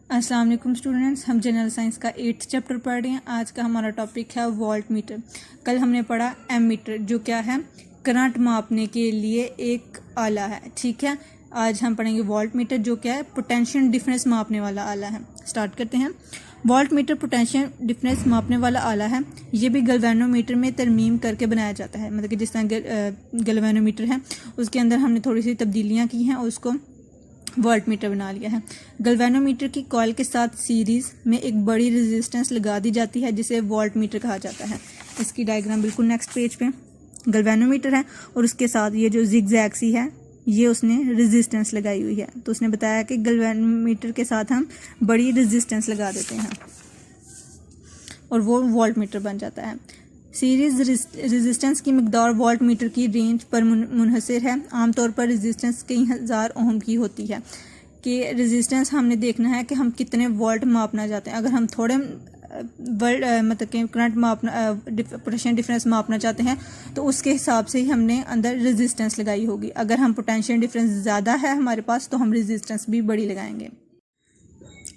अस्सलाम वालेकुम स्टूडेंट्स, हम जनरल साइंस का 8th चैप्टर पढ़ रहे हैं। आज का हमारा टॉपिक है वोल्ट मीटर। कल हमने पढ़ा एमीटर, जो क्या है, करंट मापने के लिए एक आला है। ठीक है, आज हम पढ़ेंगे वोल्ट मीटर, जो क्या है, पोटेंशियल डिफरेंस मापने वाला आला है। स्टार्ट करते हैं। वोल्ट मीटर पोटेंशियल डिफरेंस मापने वाला आला है। ये भी गैल्वेनोमीटर में तरमीम करके बनाया जाता है। मतलब कि जिस तरह गैल्वेनोमीटर है उसके अंदर हमने थोड़ी सी तब्दीलियाँ की हैं और उसको वोल्ट मीटर बना लिया है। गैल्वेनोमीटर की कॉइल के साथ सीरीज में एक बड़ी रेजिस्टेंस लगा दी जाती है जिसे वोल्ट मीटर कहा जाता है। इसकी डायग्राम बिल्कुल नेक्स्ट पेज पे गैल्वेनोमीटर है और उसके साथ ये जो जिगजैग सी है ये उसने रेजिस्टेंस लगाई हुई है। तो उसने बताया कि गैल्वेनोमीटर के साथ हम बड़ी रेजिस्टेंस लगा देते हैं और वो वोल्ट मीटर बन जाता है। सीरीज रेजिस्टेंस की मिकदार वोल्ट मीटर की रेंज पर मुनहसर है। आमतौर पर रेजिस्टेंस कई हज़ार ओम की होती है। कि रेजिस्टेंस हमने देखना है कि हम कितने वोल्ट मापना चाहते हैं। अगर हम थोड़े मतलब कि करंट मापना पोटेंशियल डिफरेंस मापना चाहते हैं तो उसके हिसाब से ही हमने अंदर रेजिस्टेंस लगाई होगी। अगर हम पोटेंशियल डिफरेंस ज़्यादा है हमारे पास तो हम रेजिस्टेंस भी बड़ी लगाएंगे।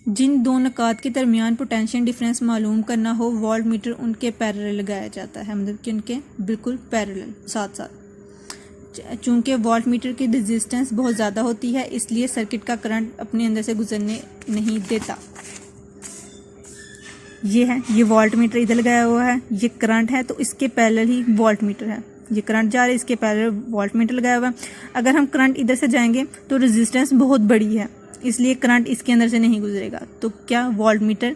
जिन दो नकात के दरमियान पोटेंशियल डिफरेंस मालूम करना हो वोल्ट मीटर उनके पैरेलल लगाया जाता है। मतलब कि उनके बिल्कुल पैरेलल साथ साथ। चूंकि वोल्ट मीटर की रेजिस्टेंस बहुत ज़्यादा होती है इसलिए सर्किट का करंट अपने अंदर से गुजरने नहीं देता। ये है, ये वोल्ट मीटर इधर लगाया हुआ है, ये करंट है तो इसके पैरेलल ही वोल्ट मीटर है। ये करंट जा रहा है, इसके पैरेलल वोल्ट मीटर लगाया हुआ है। अगर हम करंट इधर से जाएंगे तो रेजिस्टेंस बहुत बड़ी है इसलिए करंट इसके अंदर से नहीं गुजरेगा। तो क्या वोल्ट मीटर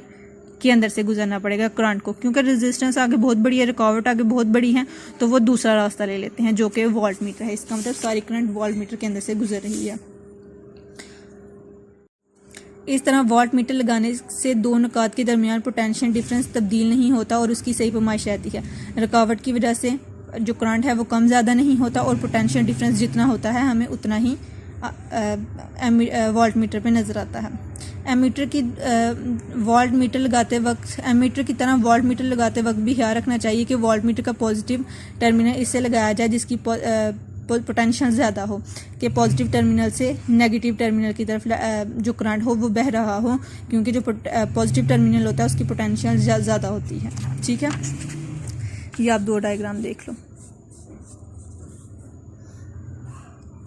के अंदर से गुजरना पड़ेगा करंट को, क्योंकि रेजिस्टेंस आगे बहुत बड़ी है, रुकावट आगे बहुत बड़ी है, तो वो दूसरा रास्ता ले लेते हैं जो कि वोल्ट मीटर है। इसका मतलब सारी करंट वोल्ट मीटर के अंदर से गुजर रही है। इस तरह वोल्ट मीटर लगाने से दो नकात के दरमियान पोटेंशियल डिफरेंस तब्दील नहीं होता और उसकी सही पैमाइश रहती है। रुकावट की वजह से जो करंट है वो कम ज़्यादा नहीं होता और पोटेंशियल डिफरेंस जितना होता है हमें उतना ही वोल्ट मीटर पे नज़र आता है। एमीटर की वोल्ट मीटर लगाते वक्त एमीटर की तरह वोल्ट मीटर लगाते वक्त भी ख्याल रखना चाहिए कि वोल्ट मीटर का पॉजिटिव टर्मिनल इससे लगाया जाए जिसकी पोटेंशियल ज़्यादा हो, कि पॉजिटिव टर्मिनल से नेगेटिव टर्मिनल की तरफ जो करंट हो वो बह रहा हो, क्योंकि जो पॉजिटिव टर्मिनल होता है उसकी पोटेंशियल ज़्यादा होती है। ठीक है, ये आप दो डायग्राम देख लो।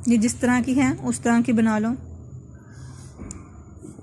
ये जिस तरह की है उस तरह की बना लो,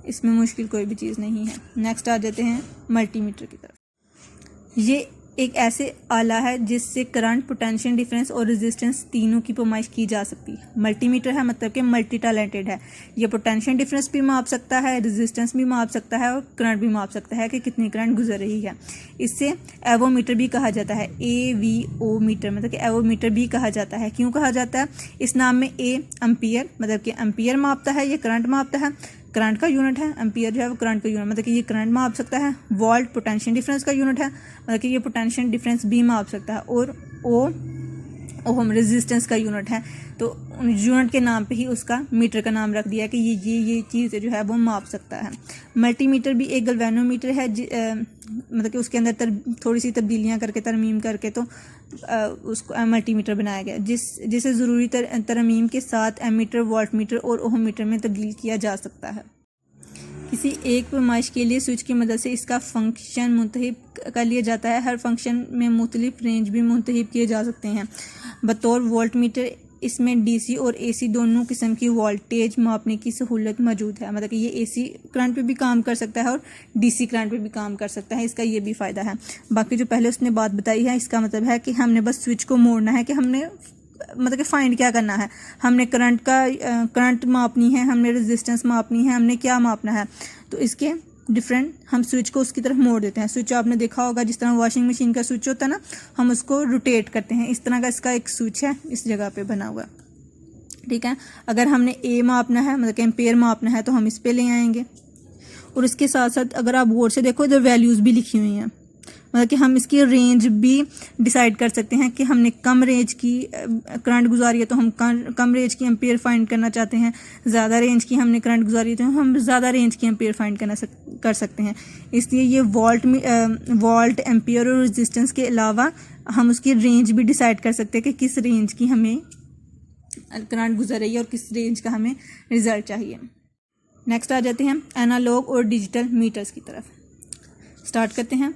इसमें मुश्किल कोई भी चीज़ नहीं है। नेक्स्ट आ जाते हैं मल्टीमीटर की तरफ। ये एक ऐसे आला है जिससे करंट, पोटेंशियल डिफरेंस और रेजिस्टेंस तीनों की पैमाइश की जा सकती है। मल्टीमीटर है मतलब कि मल्टी टैलेंटेड है। ये पोटेंशियल डिफरेंस भी माप सकता है, रेजिस्टेंस भी माप सकता है और करंट भी माप सकता है कि कितनी करंट गुजर रही है। इससे एवोमीटर भी कहा जाता है। AVO मीटर मतलब कि एवोमीटर भी कहा जाता है। क्यों कहा जाता है? इस नाम में A एम्पियर मतलब कि एम्पियर मापता है, ये करंट मापता है, करंट का यूनिट है। एम्पियर जो है वो करंट का यूनिट मतलब कि ये करंट माप सकता है। वोल्ट पोटेंशियल डिफरेंस का यूनिट है मतलब कि ये पोटेंशियल डिफरेंस भी माप सकता है। और ओम रेजिस्टेंस का यूनिट है। तो यूनिट के नाम पे ही उसका मीटर का नाम रख दिया कि ये चीज़ जो है वो माप सकता है। मल्टीमीटर भी एक गैल्वेनोमीटर है मतलब कि उसके अंदर थोड़ी सी तब्दीलियां करके तरमीम करके तो उसको मल्टीमीटर बनाया गया, जिसे ज़रूरी तरमीम के साथ एमीटर, वोल्ट मीटर और ओम मीटर में तब्दील किया जा सकता है। किसी एक पैमाइश के लिए स्विच की मदद से इसका फंक्शन मुंतहिब कर लिया जाता है। हर फंक्शन में मुख्तलिफ रेंज भी मुंतहिब किए जा सकते हैं। बतौर वोल्ट मीटर इसमें DC और AC दोनों किस्म की वोल्टेज मापने की सहूलत मौजूद है। मतलब कि ये AC करंट पे भी काम कर सकता है और DC करंट पे भी काम कर सकता है। इसका ये भी फ़ायदा है। बाकी जो पहले उसने बात बताई है इसका मतलब है कि हमने बस स्विच को मोड़ना है, कि हमने मतलब कि फाइंड क्या करना है, हमने करंट मापनी है, हमने रेजिस्टेंस मापनी है, हमने क्या मापना है। तो इसके डिफरेंट हम स्विच को उसकी तरफ मोड़ देते हैं। स्विच आपने देखा होगा जिस तरह वॉशिंग मशीन का स्विच होता है ना, हम उसको रोटेट करते हैं। इस तरह का इसका एक स्विच है इस जगह पे बना हुआ। ठीक है, अगर हमने A मापना है मतलब कि एम्पेयर मापना है तो हम इस पे ले आएंगे। और इसके साथ साथ अगर आप बोर्ड से देखो इधर वैल्यूज़ भी लिखी हुई हैं, मतलब कि हम इसकी रेंज भी डिसाइड कर सकते हैं कि हमने कम रेंज की करंट गुजारी है तो हम कम रेंज की एम्पेयर फाइंड करना चाहते हैं, ज़्यादा रेंज की हमने करंट गुजारी है तो हम ज़्यादा रेंज की एम्पेयर फाइंड कर सकते हैं। इसलिए ये वोल्ट, एम्पेयर और रेजिस्टेंस के अलावा हम उसकी रेंज भी डिसाइड कर सकते हैं कि किस रेंज की हमें करंट गुजर रही है और किस रेंज का हमें रिजल्ट चाहिए। नेक्स्ट आ जाते हैं एनालॉग और डिजिटल मीटर्स की तरफ। स्टार्ट करते हैं।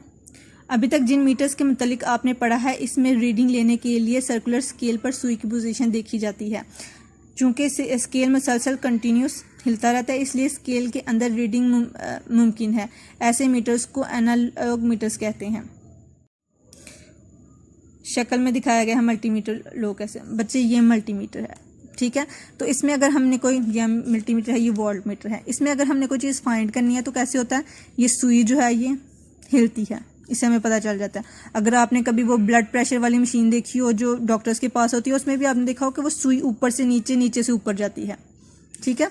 अभी तक जिन मीटर्स के मुतालिक आपने पढ़ा है, इसमें रीडिंग लेने के लिए सर्कुलर स्केल पर सुई की पोजीशन देखी जाती है। चूँकि स्केल मुसलसल कंटिन्यूस हिलता रहता है, इसलिए स्केल के अंदर रीडिंग मुमकिन है। ऐसे मीटर्स को एनालॉग मीटर्स कहते हैं। शक्ल में दिखाया गया है मल्टीमीटर। लो कैसे बच्चे, ये मल्टीमीटर है, ठीक है। तो इसमें अगर हमने कोई, यह मल्टीमीटर है, ये वोल्ट मीटर है, इसमें अगर हमने कोई चीज़ फाइंड करनी है तो कैसे होता है, ये सुई जो है ये हिलती है, इससे हमें पता चल जाता है। अगर आपने कभी वो ब्लड प्रेशर वाली मशीन देखी हो जो डॉक्टर्स के पास होती है, उसमें भी आपने देखा हो कि वो सुई ऊपर से नीचे, नीचे से ऊपर जाती है, ठीक है।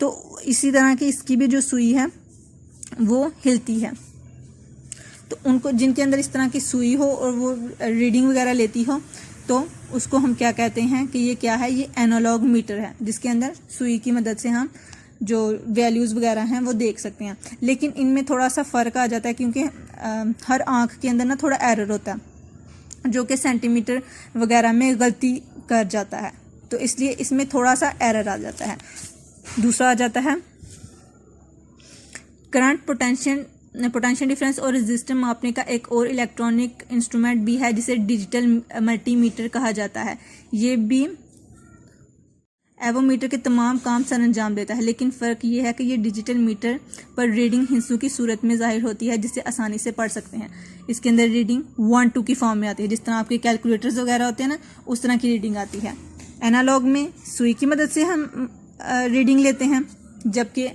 तो इसी तरह की इसकी भी जो सुई है वो हिलती है। तो उनको, जिनके अंदर इस तरह की सुई हो और वो रीडिंग वगैरह लेती हो, तो उसको हम क्या कहते हैं कि ये क्या है, ये एनालॉग मीटर है, जिसके अंदर सुई की मदद से हम जो वैल्यूज़ वगैरह हैं वो देख सकते हैं। लेकिन इनमें थोड़ा सा फ़र्क आ जाता है, क्योंकि हर आँख के अंदर ना थोड़ा एरर होता है, जो कि सेंटीमीटर वगैरह में गलती कर जाता है, तो इसलिए इसमें थोड़ा सा एरर आ जाता है। दूसरा आ जाता है करंट, पोटेंशियल डिफरेंस और रेजिस्टेंस मापने का एक और इलेक्ट्रॉनिक इंस्ट्रूमेंट भी है, जिसे डिजिटल मल्टीमीटर कहा जाता है। ये भी एवोमीटर के तमाम काम सर अंजाम देता है, लेकिन फ़र्क ये है कि ये डिजिटल मीटर पर रीडिंग हिस्सों की सूरत में ज़ाहिर होती है, जिसे आसानी से पढ़ सकते हैं। इसके अंदर रीडिंग 1 2 की फॉर्म में आती है, जिस तरह आपके कैलकुलेटर्स वगैरह होते हैं ना, उस तरह की रीडिंग आती है। एनालॉग में सुई की मदद से हम रीडिंग लेते हैं, जबकि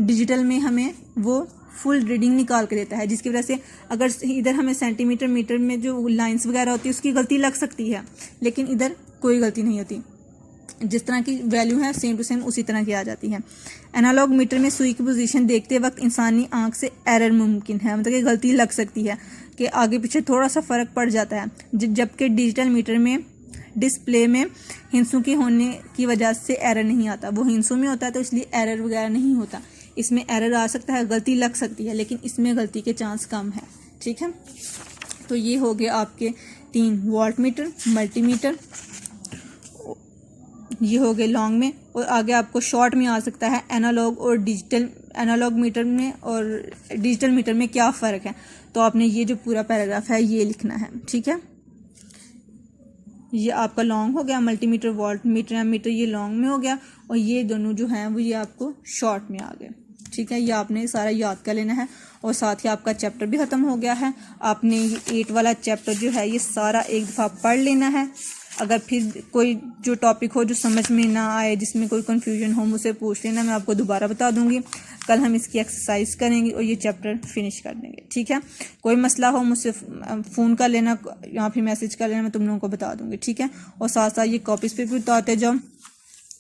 डिजिटल में हमें वो फुल रीडिंग निकाल के देता है, जिसकी वजह से अगर इधर हमें सेंटीमीटर मीटर में जो लाइंस वगैरह होती है उसकी गलती लग सकती है, लेकिन इधर कोई गलती नहीं होती। जिस तरह की वैल्यू है सेम टू सेम उसी तरह की आ जाती है। एनालॉग मीटर में सुई की पोजीशन देखते वक्त इंसानी आंख से एरर मुमकिन है, मतलब कि गलती लग सकती है कि आगे पीछे थोड़ा सा फ़र्क पड़ जाता है, जबकि डिजिटल मीटर में डिस्प्ले में हिंसों की होने की वजह से एरर नहीं आता। वो हिंसों में होता है तो इसलिए एरर वगैरह नहीं होता। इसमें एरर आ सकता है, गलती लग सकती है, लेकिन इसमें गलती के चांस कम है, ठीक है। तो ये हो गए आपके 3 वोल्ट मीटर, मल्टीमीटर, ये हो गए लॉन्ग में, और आगे आपको शॉर्ट में आ सकता है एनालॉग और डिजिटल। एनालॉग मीटर में और डिजिटल मीटर में क्या फ़र्क है, तो आपने ये जो पूरा पैराग्राफ है ये लिखना है, ठीक है। ये आपका लॉन्ग हो गया, मल्टीमीटर, वोल्ट मीटर, एमीटर, ये लॉन्ग में हो गया, और ये दोनों जो हैं वो ये आपको शॉर्ट में आ गए, ठीक है। ये आपने सारा याद कर लेना है, और साथ ही आपका चैप्टर भी ख़त्म हो गया है। आपने ये 8 वाला चैप्टर जो है ये सारा एक दफ़ा पढ़ लेना है। अगर फिर कोई जो टॉपिक हो जो समझ में ना आए, जिसमें कोई कन्फ्यूजन हो, मुझसे पूछ लेना, मैं आपको दोबारा बता दूंगी। कल हम इसकी एक्सरसाइज करेंगे और ये चैप्टर फिनिश कर देंगे, ठीक है। कोई मसला हो मुझसे फ़ोन कर लेना या फिर मैसेज कर लेना, मैं तुम लोगों को बता दूंगी, ठीक है। और साथ साथ ये कॉपीज़ पे भी उतारते जाओ,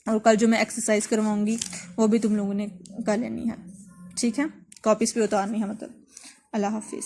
और कल जो मैं एक्सरसाइज करवाऊँगी वो भी तुम लोगों ने कर लेनी है, ठीक है। कॉपीज़ पे उतारनी है मतलब। अल्लाह हाफिज़।